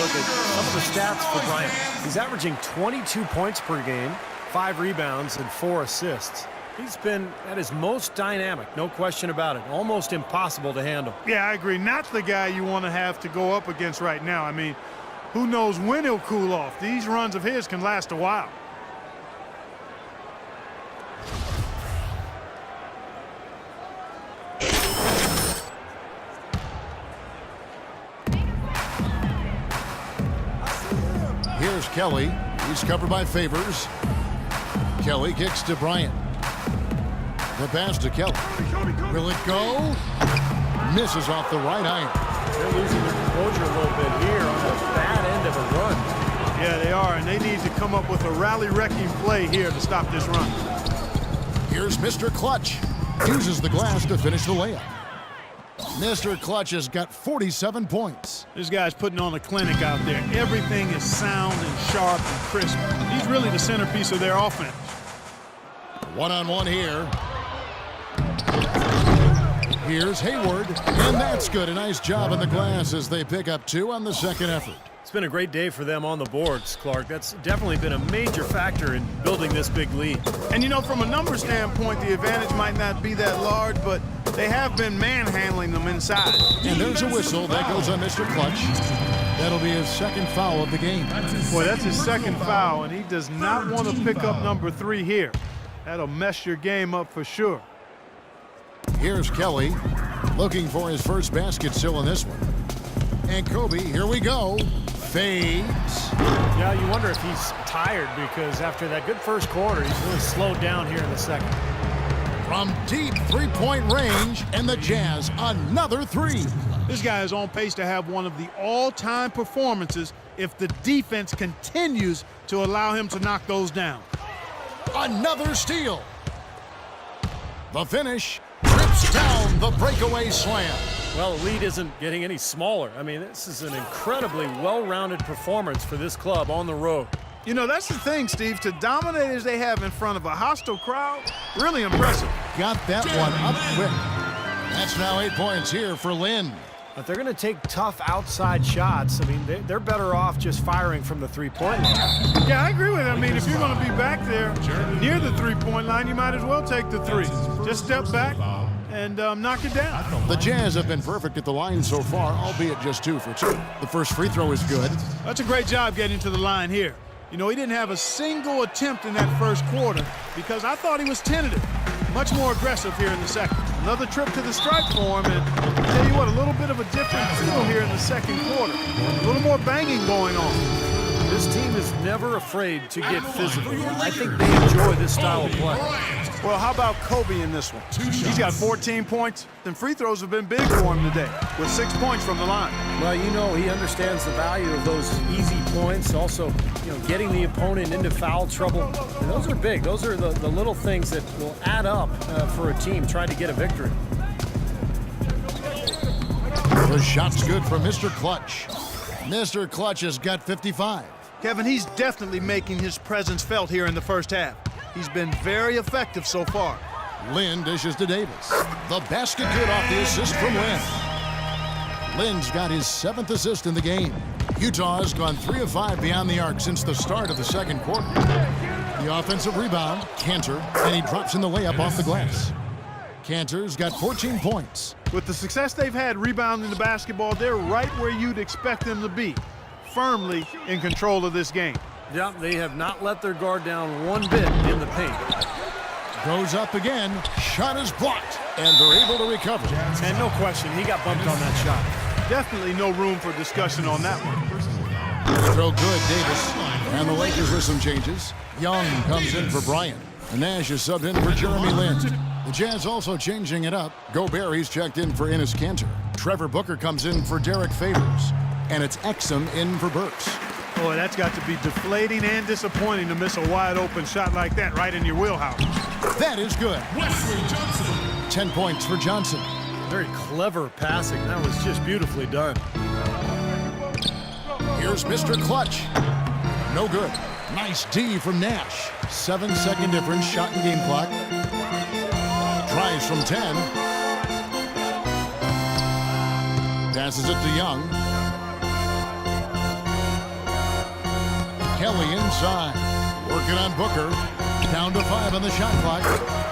look at some of the stats for Bryant. He's averaging 22 points per game, 5 rebounds, and 4 assists. He's been at his most dynamic, no question about it. Almost impossible to handle. Yeah, I agree. Not the guy you want to have to go up against right now. I mean, who knows when he'll cool off. These runs of his can last a while. Here's Kelly. He's covered by Favors. Kelly kicks to Bryant. The pass to Kelly. Will it go? Misses off the right iron. They're losing their composure a little bit here on the bad end of a run. Yeah, they are, and they need to come up with a rally-wrecking play here to stop this run. Here's Mr. Clutch. Uses the glass to finish the layup. Mr. Clutch has got 47 points. This guy's putting on a clinic out there. Everything is sound and sharp and crisp. He's really the centerpiece of their offense. One-on-one here. Here's Hayward, and that's good. A nice job on the glass as they pick up 2 on the second effort. It's been a great day for them on the boards, Clark. That's definitely been a major factor in building this big lead. And, you know, from a number standpoint, the advantage might not be that large, but they have been manhandling them inside. And there's a whistle. That goes on Mr. Clutch. That'll be his second foul of the game. Boy, that's his second foul, and he does not want to pick up number 3 here. That'll mess your game up for sure. Here's Kelly looking for his first basket still in this one. And Kobe, here we go. Fades. Yeah, you wonder if he's tired because after that good first quarter, he's really slowed down here in the second. From deep three-point range, and the Jazz another 3. This guy is on pace to have one of the all-time performances if the defense continues to allow him to knock those down. Another steal. The finish trips down the breakaway slam. Well, the lead isn't getting any smaller. I mean, this is an incredibly well-rounded performance for this club on the road. You know, that's the thing, Steve. To dominate as they have in front of a hostile crowd, really impressive. Got that one up quick. That's now 8 points here for Lynn. But they're going to take tough outside shots. I mean, they're better off just firing from the three-point line. Yeah, I agree with you. I mean, if you're going to be back there near the three-point line, you might as well take the 3. Just step back and knock it down. The Jazz have been perfect at the line so far, albeit just 2 for 2. The first free throw is good. That's a great job getting to the line here. You know, he didn't have a single attempt in that first quarter because I thought he was tentative. Much more aggressive here in the second. Another trip to the stripe for him, and I'll tell you what, a little bit of a different feel here in the second quarter. A little more banging going on. This team is never afraid to get physical. I think they enjoy this style of play. Well, how about Kobe in this one? He's got 14 points. Then free throws have been big for him today with 6 points from the line. Well, you know, he understands the value of those easy points. Also, you know, getting the opponent into foul trouble. And those are big. Those are the little things that will add up for a team trying to get a victory. The shot's good from Mr. Clutch. Mr. Clutch has got 55. Kevin, he's definitely making his presence felt here in the first half. He's been very effective so far. Lynn dishes to Davis. The basket good off the assist from Lynn. Lynn's got his 7th assist in the game. Utah has gone 3 of 5 beyond the arc since the start of the second quarter. The offensive rebound, Cantor, and he drops in the layup off the glass. Cantor's got 14 points. With the success they've had rebounding the basketball, they're right where you'd expect them to be, firmly in control of this game. Yeah, they have not let their guard down one bit in the paint. Goes up again, shot is blocked, and they're able to recover. And no question, he got bumped on that shot. Definitely no room for discussion on that one. Throw good, Davis. And the Lakers with some changes. Young comes in for Bryant. Nash is subbed in for Jeremy Lin. The Jazz also changing it up. Gobert, he's checked in for Enes Kanter. Trevor Booker comes in for Derek Favors. And it's Exum in for Burks. Boy, that's got to be deflating and disappointing to miss a wide-open shot like that right in your wheelhouse. That is good. Wesley Johnson. 10 points for Johnson. Very clever passing. That was just beautifully done. Here's Mr. Clutch. No good. Nice D from Nash. 7-second difference, shot and game clock. Tries from 10. Passes it to Young. Kelly inside. Working on Booker. Down to 5 on the shot clock.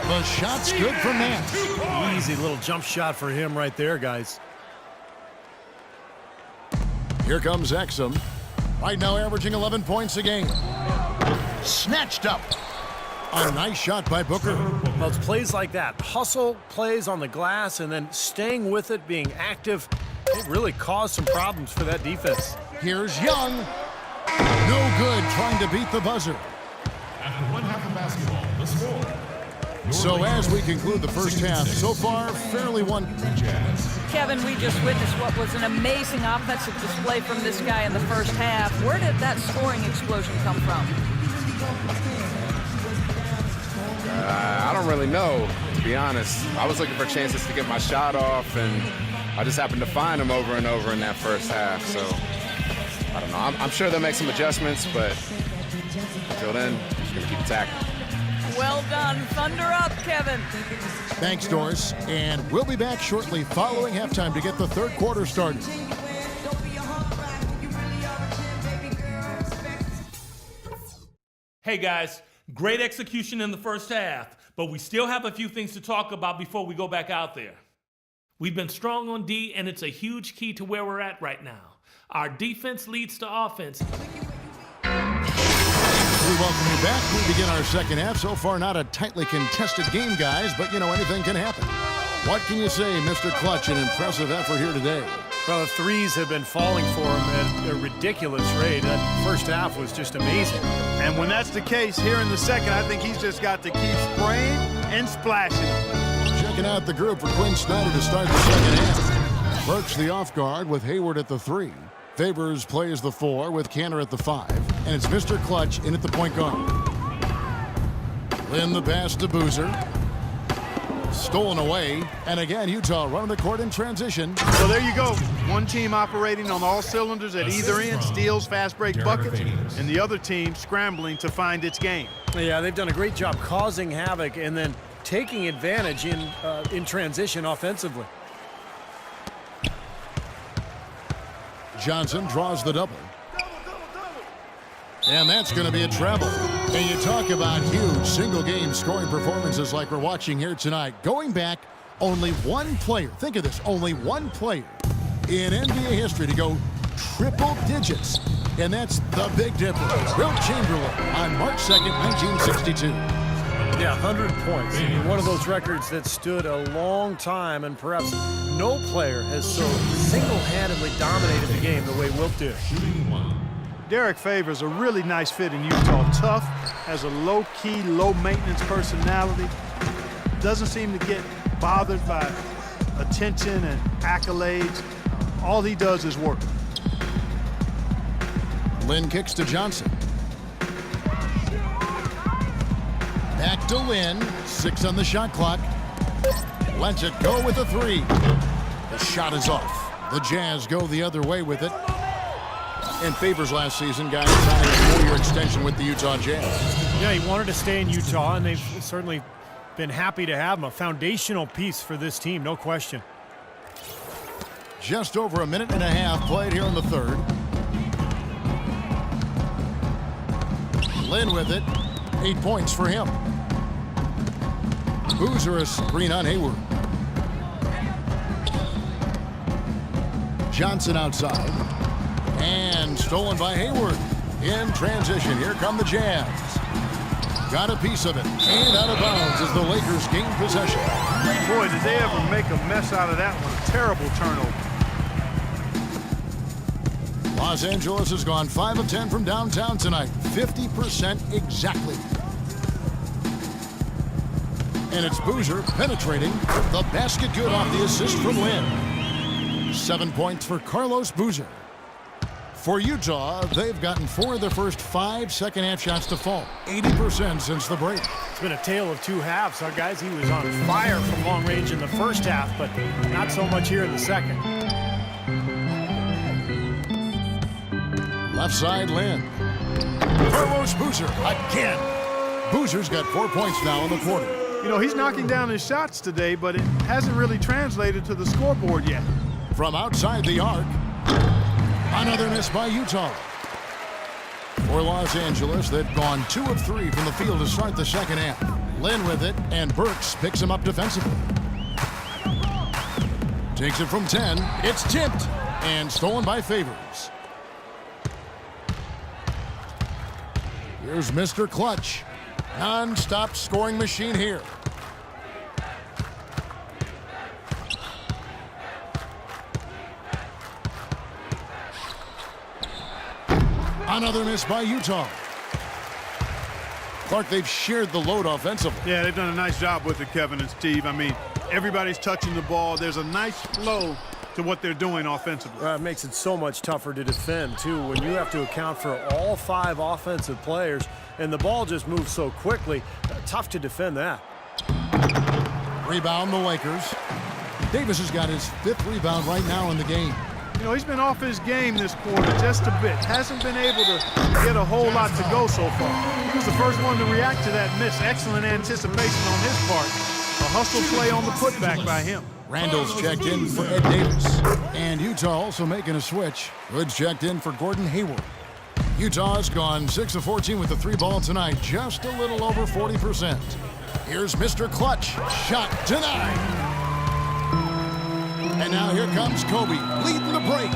The shot's good from Nance. Easy little jump shot for him right there, guys. Here comes Exum. Right now averaging 11 points a game. Snatched up. A nice shot by Booker. Well, it's plays like that. Hustle plays on the glass and then staying with it, being active. It really caused some problems for that defense. Here's Young. No good trying to beat the buzzer. After one half of basketball, the score. So as we conclude the first half, so far, fairly one. Kevin, we just witnessed what was an amazing offensive display from this guy in the first half. Where did that scoring explosion come from? I don't really know, to be honest. I was looking for chances to get my shot off, and I just happened to find them over and over in that first half. So, I don't know. I'm sure they'll make some adjustments, but until then, I'm just going to keep attacking. Well done. Thunder up, Kevin. Thanks, Doris. And we'll be back shortly following halftime to get the third quarter started. Hey, guys. Great execution in the first half, but we still have a few things to talk about before we go back out there. We've been strong on D, and it's a huge key to where we're at right now. Our defense leads to offense. We welcome you back. We begin our second half. So far, not a tightly contested game, guys, but, you know, anything can happen. What can you say, Mr. Clutch? An impressive effort here today. Well, the threes have been falling for him at a ridiculous rate. That first half was just amazing. And when that's the case here in the second, I think he's just got to keep spraying and splashing. Checking out the group for Quinn Snyder to start the second half. Burks the off guard with Hayward at the 3. Favors plays the 4 with Cantor at the 5. And it's Mr. Clutch in at the point guard. Lynn the pass to Boozer. Stolen away. And again, Utah running the court in transition. So there you go. One team operating on all cylinders at either end, steals, fast break buckets, and the other team scrambling to find its game. Yeah, they've done a great job causing havoc and then taking advantage in transition offensively. Johnson draws the double. And that's going to be a travel. And you talk about huge single-game scoring performances like we're watching here tonight. Going back, only one player, think of this, only one player in NBA history to go triple digits. And that's the Big Dipper, Wilt Chamberlain, on March 2nd, 1962. Yeah, 100 points. I mean, one of those records that stood a long time, and perhaps no player has so single-handedly dominated the game the way Wilt did. Derek Favors a really nice fit in Utah. Tough, has a low-key, low-maintenance personality. Doesn't seem to get bothered by attention and accolades. All he does is work. Lynn kicks to Johnson. Back to Lynn. 6 on the shot clock. Lets it go with a 3. The shot is off. The Jazz go the other way with it. And Favors last season, guys, signing a 4-year extension with the Utah Jazz. Yeah, he wanted to stay in Utah, and they've certainly been happy to have him. A foundational piece for this team, no question. Just over a minute and a half played here in the third. Lynn with it. 8 points for him. Boozer a screen on Hayward. Johnson outside. And stolen by Hayward. In transition, here come the Jazz. Got a piece of it. And out of bounds as the Lakers gain possession. Boy, did they ever make a mess out of that one. Terrible turnover. Los Angeles has gone 5 of 10 from downtown tonight. 50% exactly. And it's Boozer penetrating. The basket good off the assist from Lynn. 7 points for Carlos Boozer. For Utah, they've gotten 4 of their first 5 second-half shots to fall. 80% since the break. It's been a tale of 2 halves. Our guys, he was on fire from long range in the first half, but not so much here in the second. Left side, Lynn. Carlos Boozer again. Boozer's got 4 points now in the quarter. You know, he's knocking down his shots today, but it hasn't really translated to the scoreboard yet. From outside the arc. Another miss by Utah. For Los Angeles, they've gone 2 of 3 from the field to start the second half. Lynn with it, and Burks picks him up defensively. Takes it from 10. It's tipped and stolen by Favors. Here's Mr. Clutch. Non-stop scoring machine here. Another miss by Utah. Clark, they've shared the load offensively. Yeah, they've done a nice job with it, Kevin and Steve. I mean, everybody's touching the ball. There's a nice flow to what they're doing offensively. It makes it so much tougher to defend, too, when you have to account for all 5 offensive players, and the ball just moves so quickly. Tough to defend that. Rebound the Lakers. Davis has got his 5th rebound right now in the game. You know, he's been off his game this quarter just a bit. Hasn't been able to get a whole lot to go so far. He was the first one to react to that miss. Excellent anticipation on his part. A hustle play on the putback by him. Randall's checked in for Ed Davis. And Utah also making a switch. Hood's checked in for Gordon Hayward. Utah's gone 6 of 14 with the 3 ball tonight, just a little over 40%. Here's Mr. Clutch. Shot denied. And now here comes Kobe, leading the break.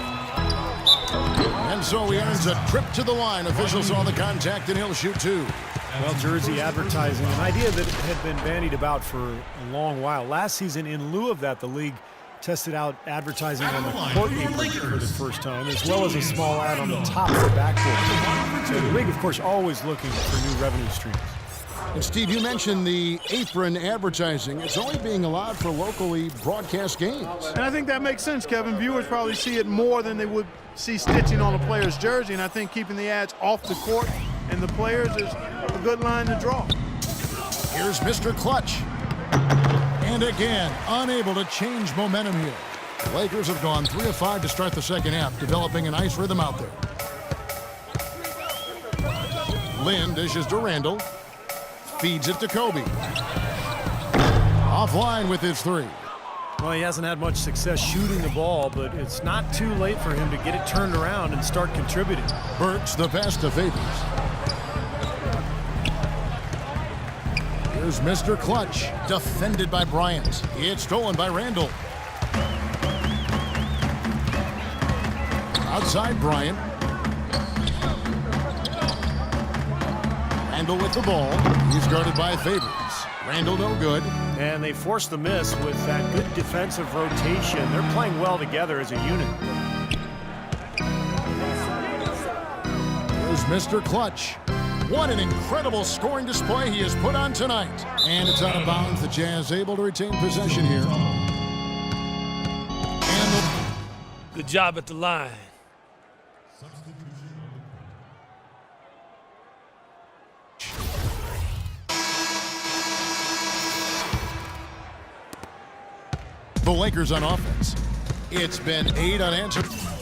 And so he earns a trip to the line. Officials saw the contact, and he'll shoot 2. Well, jersey advertising, an idea that had been bandied about for a long while. Last season, in lieu of that, the league tested out advertising on the court apron for the first time, as well as a small ad on the top of the backboard. So the league, of course, always looking for new revenue streams. And Steve, you mentioned the apron advertising. It's only being allowed for locally broadcast games. And I think that makes sense, Kevin. Viewers probably see it more than they would see stitching on a player's jersey, and I think keeping the ads off the court and the players is a good line to draw. Here's Mr. Clutch. And again, unable to change momentum here. The Lakers have gone 3 of 5 to start the second half, developing a nice rhythm out there. Lynn dishes to Randall. Feeds it to Kobe. Offline with his 3. Well, he hasn't had much success shooting the ball, but it's not too late for him to get it turned around and start contributing. Burks the pass to Favors. Here's Mr. Clutch, defended by Bryant. It's stolen by Randall. Outside Bryant. Randall with the ball. He's guarded by Favors. Randall no good. And they forced the miss with that good defensive rotation. They're playing well together as a unit. Here's Mr. Clutch. What an incredible scoring display he has put on tonight. And it's out of bounds. The Jazz able to retain possession here. And Good job at the line. the Lakers on offense. It's been 8 unanswered.